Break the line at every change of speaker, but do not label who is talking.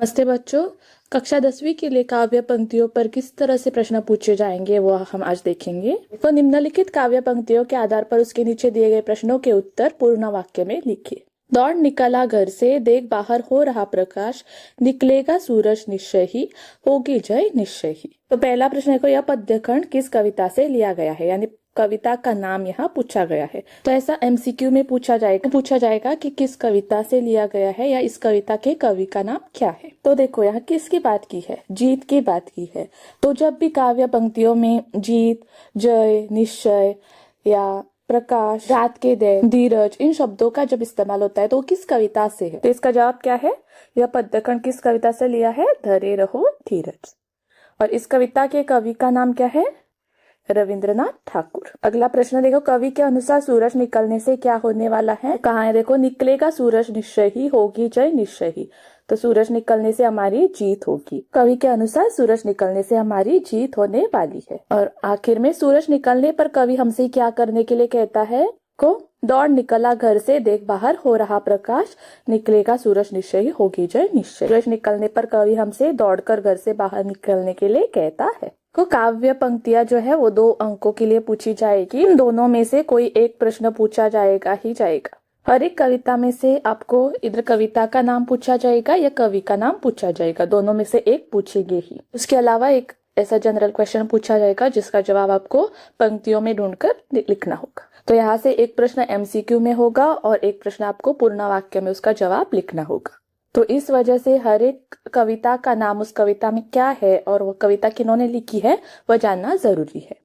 नमस्ते बच्चों। कक्षा 10वीं के लिए काव्य पंक्तियों पर किस तरह से प्रश्न पूछे जाएंगे वो हम आज देखेंगे। तो निम्नलिखित काव्य पंक्तियों के आधार पर उसके नीचे दिए गए प्रश्नों के उत्तर पूर्ण वाक्य में लिखिए। दौड़ निकला घर से, देख बाहर हो रहा प्रकाश, निकलेगा सूरज निश्चय ही, होगी जय निश्चय ही। तो पहला प्रश्न है, यह पद्यखंड किस कविता से लिया गया है, यानी कविता का नाम यहाँ पूछा गया है। तो ऐसा एमसीक्यू में पूछा जाएगा कि किस कविता से लिया गया है या इस कविता के कवि का नाम क्या है। तो देखो यहाँ किसकी बात की है, जीत की बात की है। तो जब भी काव्य पंक्तियों में जीत, जय, निश्चय या प्रकाश, रात के दिन, धीरज, इन शब्दों का जब इस्तेमाल होता है तो किस कविता से है। तो इसका जवाब क्या है, यह पद्यखंड किस कविता से लिया है, धरे रहो धीरज। और इस कविता के कवि का नाम क्या है, रविंद्रनाथ ठाकुर। अगला प्रश्न देखो, कवि के अनुसार सूरज निकलने से क्या होने वाला है। कहाँ है, देखो, निकलेगा सूरज निश्चय ही, होगी जय निश्चय ही। तो सूरज निकलने से हमारी जीत होगी। कवि के अनुसार सूरज निकलने से हमारी जीत होने वाली है। और आखिर में सूरज निकलने पर कवि हमसे क्या करने के लिए कहता है, को दौड़ निकला घर से, देख बाहर हो रहा प्रकाश, निकलेगा सूरज निश्चय ही, होगी जय निश्चय। सूरज निकलने पर कवि हमसे दौड़कर घर से बाहर निकलने के लिए कहता है। को काव्य पंक्तियां जो है वो 2 अंकों के लिए पूछी जाएगी। इन दोनों में से कोई एक प्रश्न पूछा जाएगा ही जाएगा। हर एक कविता में से आपको इधर कविता का नाम पूछा जाएगा या कवि का नाम पूछा जाएगा, दोनों में से एक पूछेंगे ही। उसके अलावा एक ऐसा जनरल क्वेश्चन पूछा जाएगा जिसका जवाब आपको पंक्तियों में ढूंढकर लिखना होगा। तो यहाँ से एक प्रश्न एमसीक्यू में होगा और एक प्रश्न आपको पूर्ण वाक्य में उसका जवाब लिखना होगा। तो इस वजह से हर एक कविता का नाम उस कविता में क्या है और वो कविता किन्होंने लिखी है वह जानना जरूरी है।